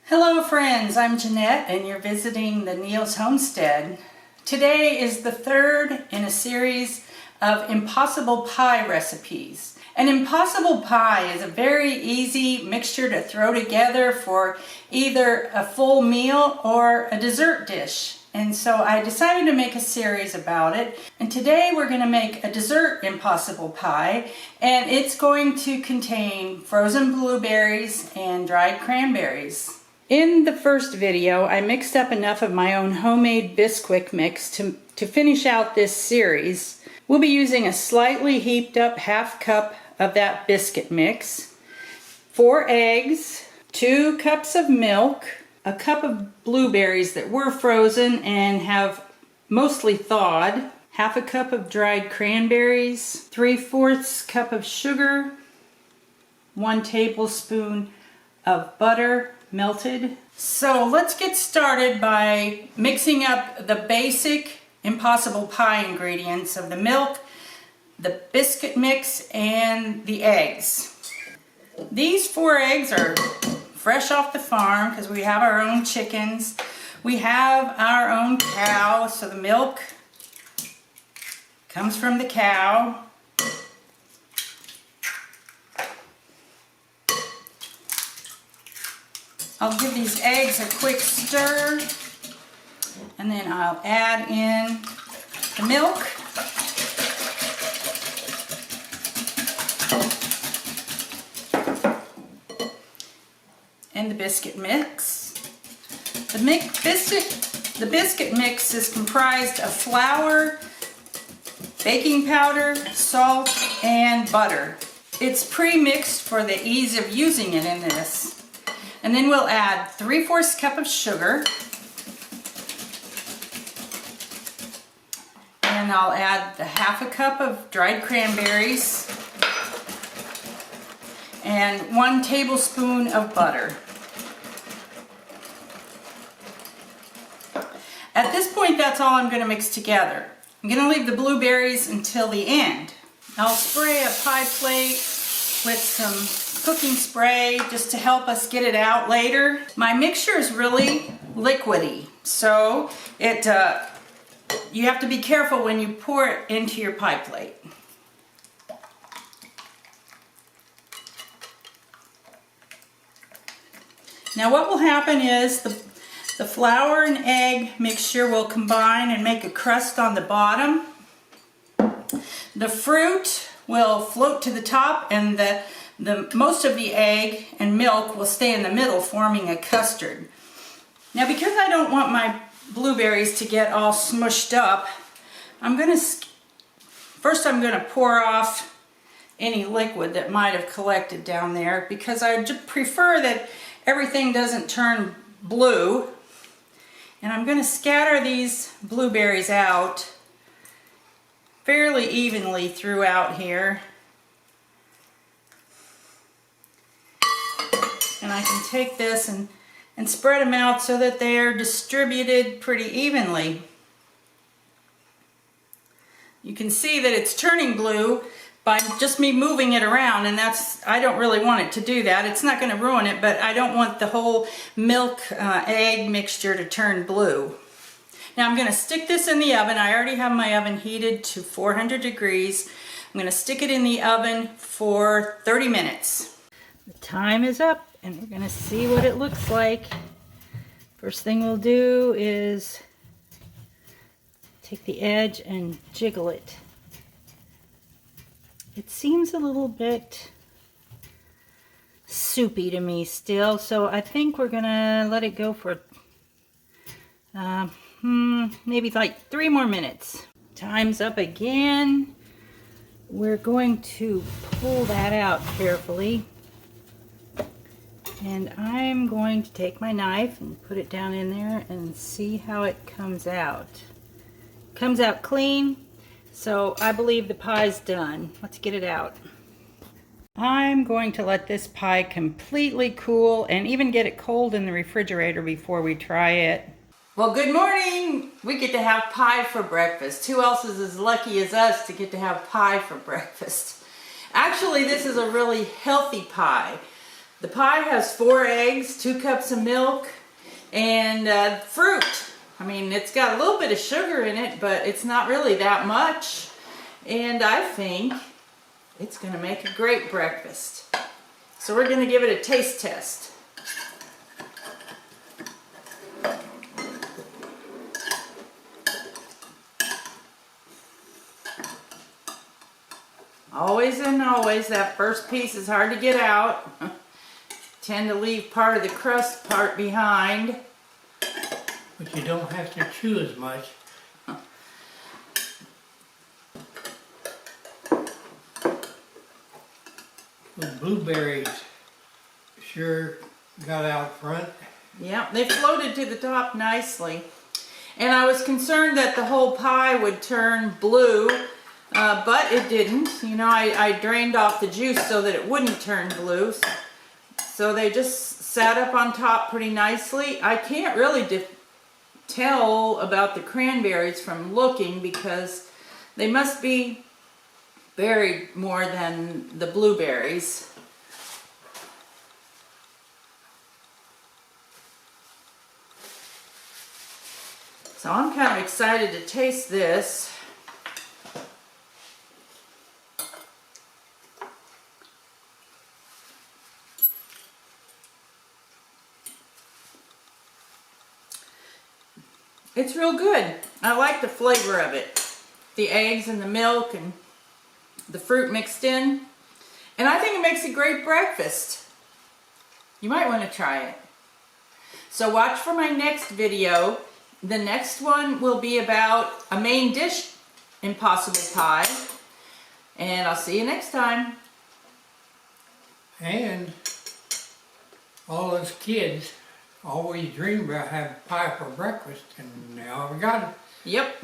Hello friends, I'm Jeanette and you're visiting the Neil's Homestead. Today is the third in a series of impossible pie recipes. An impossible pie is a very easy mixture to throw together for either a full meal or a dessert dish. And so I decided to make a series about it. And today we're going to make a dessert impossible pie, and it's going to contain frozen blueberries and dried cranberries. In the first video, I mixed up enough of my own homemade biscuit mix to finish out this series. We'll be using a slightly heaped up half cup of that biscuit mix, 4 eggs, 2 cups of milk, a cup of blueberries that were frozen and have mostly thawed, half a cup of dried cranberries, 3/4 cup of sugar, 1 tablespoon of butter, melted. So let's get started by mixing up the basic impossible pie ingredients of the milk, the biscuit mix, and the eggs. These 4 eggs are fresh off the farm because we have our own chickens. We have our own cow, so the milk comes from the cow. I'll give these eggs a quick stir, and then I'll add in the milk. And the biscuit mix. The biscuit mix is comprised of flour, baking powder, salt, and butter. It's pre-mixed for the ease of using it in this. And then we'll add 3/4 cup of sugar. And I'll add the half a cup of dried cranberries and 1 tablespoon of butter. At this point, that's all I'm going to mix together. I'm going to leave the blueberries until the end. I'll spray a pie plate with some cooking spray just to help us get it out later. My mixture is really liquidy, so you have to be careful when you pour it into your pie plate. Now what will happen is the flour and egg mixture will combine and make a crust on the bottom. The fruit will float to the top, and the most of the egg and milk will stay in the middle, forming a custard. Now because I don't want my blueberries to get all smushed up, first I'm going to pour off any liquid that might have collected down there, because I prefer that everything doesn't turn blue. And I'm going to scatter these blueberries out fairly evenly throughout here. And I can take this and spread them out so that they're distributed pretty evenly. You can see that it's turning blue by just me moving it around, and I don't really want it to do that. It's not going to ruin it, but I don't want the whole milk egg mixture to turn blue. Now I'm going to stick this in the oven. I already have my oven heated to 400 degrees. I'm going to stick it in the oven for 30 minutes. The time is up, and we're going to see what it looks like. First thing we'll do is take the edge and jiggle it. It seems a little bit soupy to me still, so I think we're gonna let it go for maybe like 3 more minutes. Time's up again. We're going to pull that out carefully, and I'm going to take my knife and put it down in there and see how it comes out. It comes out clean. So I believe the pie's done. Let's get it out. I'm going to let this pie completely cool and even get it cold in the refrigerator before we try it. Well, good morning. We get to have pie for breakfast. Who else is as lucky as us to get to have pie for breakfast? Actually, this is a really healthy pie. The pie has 4 eggs, 2 cups of milk, and fruit. I mean, it's got a little bit of sugar in it, but it's not really that much. And I think it's going to make a great breakfast. So we're going to give it a taste test. Always and always, that first piece is hard to get out. Tend to leave part of the crust part behind. But you don't have to chew as much. The blueberries sure got out front. Yeah, they floated to the top nicely. And I was concerned that the whole pie would turn blue, but it didn't. You know, I drained off the juice so that it wouldn't turn blue. So they just sat up on top pretty nicely. I can't really tell about the cranberries from looking because they must be buried more than the blueberries. So I'm kind of excited to taste this. It's real good. I like the flavor of it. The eggs and the milk and the fruit mixed in. And I think it makes a great breakfast. You might want to try it. So watch for my next video. The next one will be about a main dish Impossible Pie. And I'll see you next time. And all those kids always dream about having pie for breakfast, and now we got it. Yep.